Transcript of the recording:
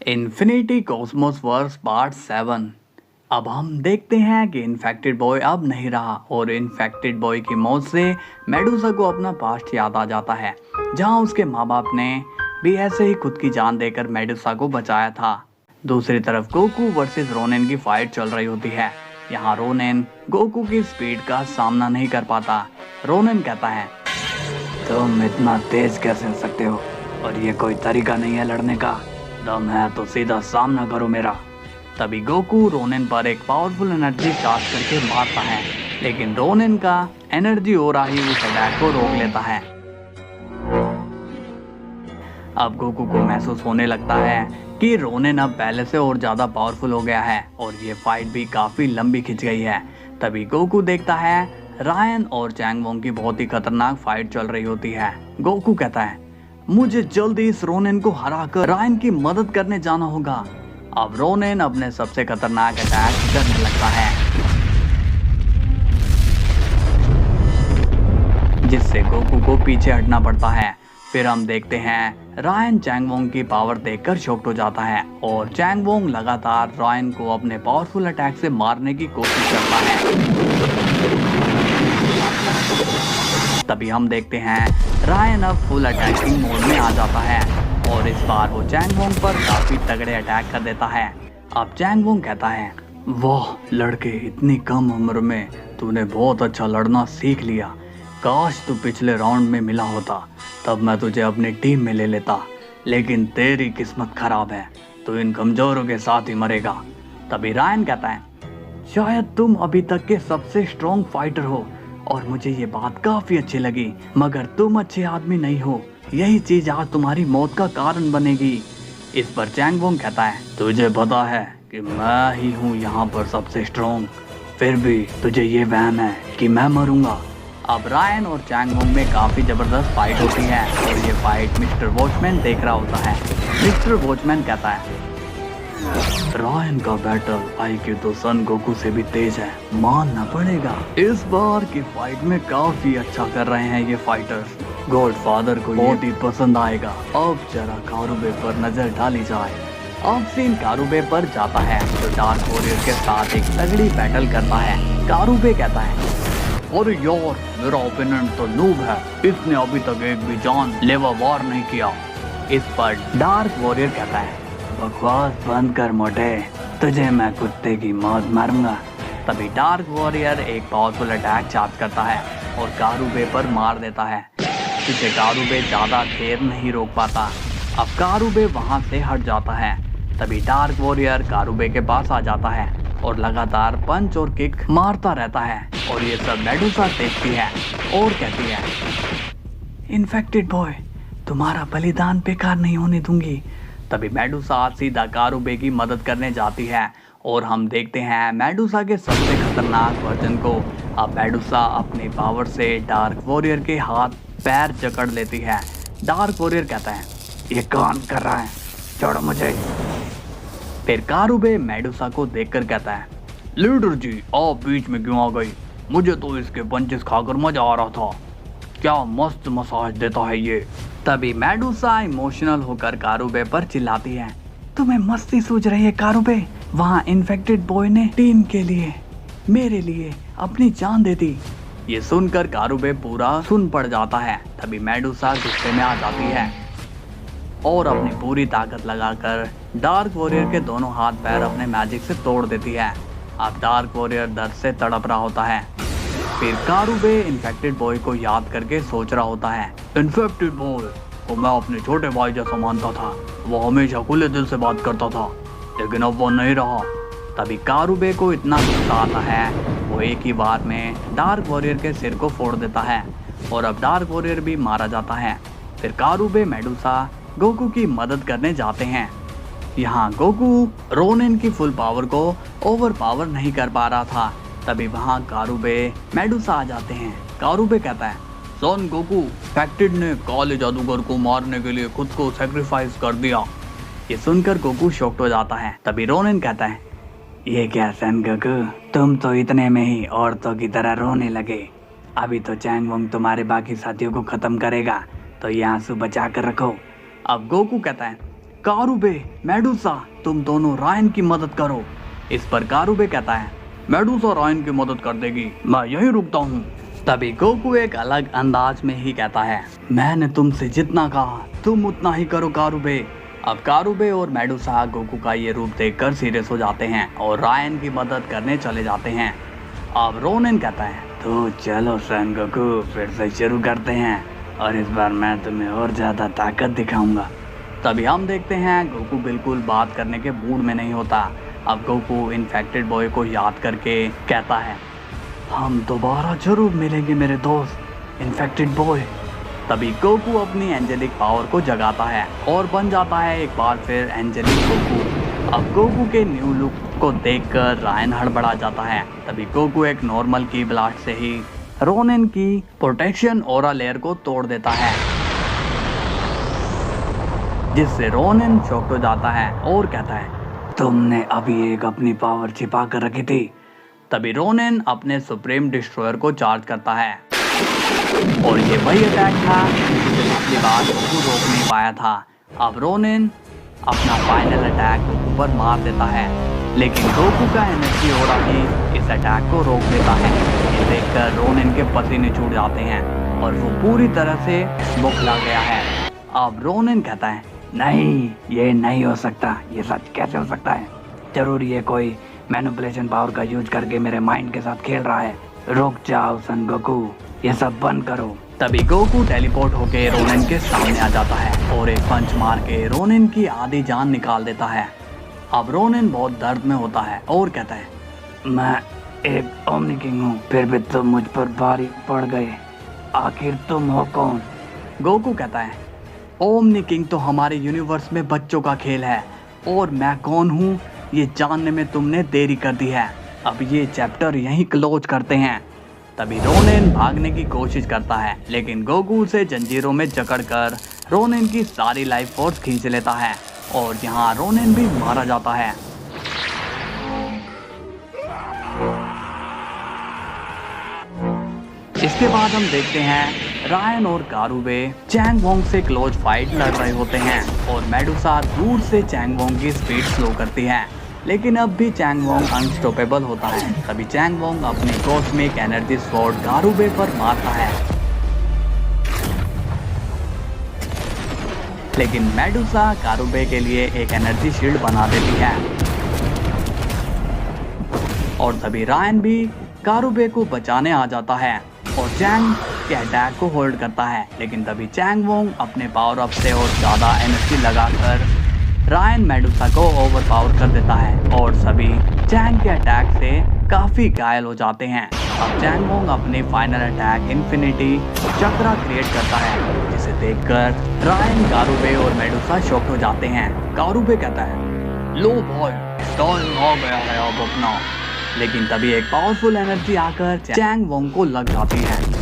Infinity Cosmos verse part 7। अब हम देखते हैं कि इन्फेक्टेड बॉय अब नहीं रहा और इन्फेक्टेड बॉय की मौत से मेडुसा को अपना पास्ट याद आ जाता है, जहां उसके माँ बाप ने भी ऐसे ही खुद की जान देकर मेडुसा को बचाया था। दूसरी तरफ गोकू वर्सेस रोनेन की फाइट चल रही होती है। यहाँ रोनेन गोकू की स्पीड का सामना नहीं कर पाता। रोनेन कहता है, तुम इतना तेज कैसे हो सकते हो, और ये कोई तरीका नहीं है लड़ने का। दम है तो सीधा सामना करो मेरा। तभी गोकू रोनेन पर एक पावरफुल एनर्जी चार्ज करके मारता है, लेकिन रोनेन का एनर्जी ओरा ही उस अटैक को रोक लेता है। अब गोकू को महसूस होने लगता है कि रोनेन अब पहले से और ज्यादा पावरफुल हो गया है और ये फाइट भी काफी लंबी खिंच गई है। तभी गोकू देखता है रायन और चैंगवोंग की बहुत ही खतरनाक फाइट चल रही होती है। गोकू कहता है, मुझे जल्दी इस रोनेन को हराकर रायन की मदद करने जाना होगा। अब रोनेन अपने सबसे खतरनाक अटैक करने लगता है, जिससे गोकू को पीछे हटना पड़ता है। फिर हम देखते हैं रायन चैंगवोंग की पावर देखकर शॉक्ड हो जाता है और चैंगवोंग लगातार रायन को अपने पावरफुल अटैक से मारने की कोशिश करता है। तभी हम देखते हैं रायन अब फुल अटैकिंग मोड में आ जाता है और इस बार वो चैंगवोंग पर काफी तगड़े अटैक कर देता है। अब चैंगवोंग कहता है, वाह लड़के, इतनी कम उम्र में तूने बहुत अच्छा लड़ना सीख लिया। काश तू पिछले राउंड में मिला होता, तब मैं तुझे अपनी टीम में ले लेता। लेकिन तेरी किस्मत खराब है, तू इन कमजोरों के साथ ही मरेगा। तभी रायन कहता है, शायद तुम अभी तक के सबसे स्ट्रॉन्ग फाइटर हो और मुझे ये बात काफी अच्छी लगी, मगर तुम अच्छे आदमी नहीं हो। यही चीज आज तुम्हारी मौत का कारण बनेगी। इस पर चैंगवोंग कहता है, तुझे पता है कि मैं ही हूँ यहाँ पर सबसे स्ट्रॉन्ग, फिर भी तुझे ये वहम है कि मैं मरूंगा। अब रायन और चैंगवोंग में काफी जबरदस्त फाइट होती है और ये फाइट मिस्टर वॉचमैन देख रहा होता है। मिस्टर वॉचमैन कहता है, रायन का बैटल आईक्यू तो सन गोकू से भी तेज है, मानना पड़ेगा। इस बार की फाइट में काफी अच्छा कर रहे हैं ये फाइटर्स। गॉडफादर को बहुत ही पसंद आएगा। अब जरा कारुबे पर नजर डाली जाए। अब सीन कारुबे पर जाता है, जो डार्क वॉरियर के साथ एक तगड़ी बैटल करता है। कारुबे कहता है, अरे यार, मेरा ओपोनेंट तो नूब है, इसने अभी तक एक भी जान लेवा वार नहीं किया। इस पर डार्क वॉरियर कहता है, बकवास बंद कर मोटे, तुझे मैं कुत्ते की मौत मारूंगा। तभी डार्क वॉरियर एक पावरफुल अटैक चार्ज करता है और कारुबे पर मार देता है, जिसे कारुबे ज्यादा देर नहीं रोक पाता। अब कारुबे वहां से हट जाता है। तभी डार्क वॉरियर कारुबे के पास आ जाता है और लगातार पंच और किक मारता रहता है और ये सब मेडुसा देखती है और कहती है, इन्फेक्टेड बॉय, तुम्हारा बलिदान बेकार नहीं होने दूंगी। तभी मेडुसा सीधा कारुबे की मदद करने जाती है और हम देखते हैं मेडुसा के सबसे खतरनाक वर्जन को। अब मेडुसा अपनी पावर से डार्क वॉरियर के हाथ पैर जकड़ लेती है। डार्क वॉरियर कहता है, ये कौन कर रहा है, छोड़ो मुझे। फिर कारुबे मेडुसा को देखकर कहता है, लीडर जी, आप बीच में क्यों आ गई? मुझे तो इसके पंचेस खाकर मजा आ रहा था। क्या मस्त मसाज देता है ये। तभी मेडुसा इमोशनल होकर कारुबे पर चिल्लाती है, तुम्हें मस्ती सूझ रही है कारुबे? वहाँ इन्फेक्टेड बॉय ने टीम के लिए, मेरे लिए अपनी जान दे दी। ये सुनकर कारुबे पूरा सुन पड़ जाता है। तभी मेडुसा गुस्से में आ जाती है और अपनी पूरी ताकत लगाकर डार्क वॉरियर के दोनों हाथ पैर अपने मैजिक से तोड़ देती है। अब डार्क वॉरियर दर्द से तड़प रहा होता है। फिर कारुबे इन्फेक्टेड बॉय को याद करके सोच रहा होता है, इन्फेक्टेड बॉय को मैं अपने छोटे भाई जैसा मानता था, वो हमेशा खुले दिल से बात करता था, लेकिन अब वो नहीं रहा। तभी कारुबे को इतना गुस्सा आता है, वो एक ही बार में डार्क वॉरियर के सिर को फोड़ देता है और अब डार्क वॉरियर भी मारा जाता है। फिर कारुबे मेडुसा गोकू की मदद करने जाते हैं। यहाँ गोकू रोनेन की फुल पावर को ओवर पावर नहीं कर पा रहा था। तभी वहाँ कारुबे मेडुसा आ जाते हैं। कारुबे कहता है, सन गोकू, इन्फेक्टेड ने काले जादूगर को मारने के लिए खुद को सैक्रिफाइस कर दिया। ये सुनकर गोकू शॉक्ड हो जाता है। तभी रोनेन कहता है, ये क्या सन गोकू, तुम तो इतने में ही औरतों की तरह रोने लगे। अभी तो चैंगवोंग तुम्हारे बाकी साथियों को खत्म करेगा, तो ये आंसू बचा कर रखो। अब गोकू कहता है, कारुबे, मेडुसा, तुम दोनों रायन की मदद करो। इस पर कारुबे कहता है, मेडुसा रायन की मदद कर देगी, मैं यहीं रुकता हूँ। तभी गोकू एक अलग अंदाज में ही कहता है, मैंने तुमसे जितना कहा तुम उतना ही करो कारुबे। अब कारुबे और मेडुसा गोकू का ये रूप देखकर सीरियस हो जाते हैं और रायन की मदद करने चले जाते हैं। अब रोनिन कहता है, तो चलो सन गोकू, फिर से शुरू करते हैं और इस बार मैं तुम्हें और ज्यादा ताकत दिखाऊंगा। तभी हम देखते हैं गोकू बिल्कुल बात करने के मूड में नहीं होता। अब गोकू इन्फेक्टेड बॉय को याद करके कहता है, हम दोबारा जरूर मिलेंगे मेरे दोस्त इन्फेक्टेड बॉय। तभी गोकू अपनी एंजेलिक पावर को जगाता है और बन जाता है एक बार फिर एंजेलिक गोकू। अब गोकू के न्यू लुक को देखकर रायन हड़बड़ा जाता है। तभी गोकू एक नॉर्मल की ब्लास्ट से ही रोनिन की प्रोटेक्शन ऑरा लेयर को तोड़ देता है, जिससे रोनिन शॉक हो जाता है और कहता है, तुमने अभी एक अपनी पावर छिपा कर रखी थी। तभी रोनिन अपने सुप्रीम डिस्ट्रॉयर को चार्ज करता है और ये वही अटैक था जिसे पिछली बार गोकू रोक नहीं पाया था। अब रोनिन अपना फाइनल अटैक गोकू पर मार देता है, लेकिन गोकू का एनर्जी ऑरा ही इस अटैक को रोक देता है। ये देखकर रोनिन के पसीने छूट जाते हैं और वो पूरी तरह से बौखला गया है। अब रोनिन कहता है, नहीं ये नहीं हो सकता, ये सच कैसे हो सकता है? जरूर ये कोई मैनिपुलेशन पावर का यूज करके मेरे माइंड के साथ खेल रहा है। रुक जाओ सन गोकू, ये सब बंद करो। तभी गोकू टेलीपोर्ट होके रोनिन के सामने आ जाता है और एक पंच मार के रोनिन की आधी जान निकाल देता है। अब रोनिन बहुत दर्द में होता है और कहता है, मैं एक ओमनी किंग हूँ, फिर भी तुम मुझ पर भारी पड़ गए, आखिर तुम हो कौन? गोकू कहता है, ओमनी किंग तो हमारे यूनिवर्स में बच्चों का खेल है और मैं कौन हूँ ये जानने में तुमने देरी कर दी है। अब ये चैप्टर यहीं क्लोज करते हैं। तभी रोनिन भागने की कोशिश करता है, लेकिन गोकू उसे जंजीरों में जकड़कर रोनिन की सारी लाइफ फोर्स खींच लेता है और यहाँ रोनिन भी मारा जाता है। इसके बाद हम देखते हैं रायन और कारुबे चैंग वोंग से क्लोज फाइट लड़ रहे होते हैं और मेडुसा दूर से चैंग वोंग की स्पीड स्लो करती है, लेकिन अब भी चैंग वोंग अनस्टॉपेबल होता है। तभी चैंग वोंग अपनी कॉस्मिक एनर्जी स्वॉर्ड कारुबे पर मारता है, लेकिन मेडुसा कारुबे के लिए एक एनर्जी शील्ड बना देती है और तभी रायन भी कारुबे को बचाने आ जाता है और चैंग के अटैक को होल्ड करता है। लेकिन तभी चैंग वोंग अपने पावर अप से और ज़्यादा एनर्जी लगाकर रायन मेडुसा को ओवरपावर कर देता है और सभी चैंग के अटैक से काफ़ी घायल हो जाते हैं। अब चैंग वोंग अपनी फाइनल अटैक इन्फिनिटी चक्रा क्रिएट करता है, जिसे देखकर रायन, कारुबे और मेडुसा शॉक हो जाते हैं। कारुबे कहता है, लो बॉय, टाइम आ गया है अब अपना। लेकिन तभी एक पावरफुल एनर्जी आकर चैंग वोंग को लग जाती है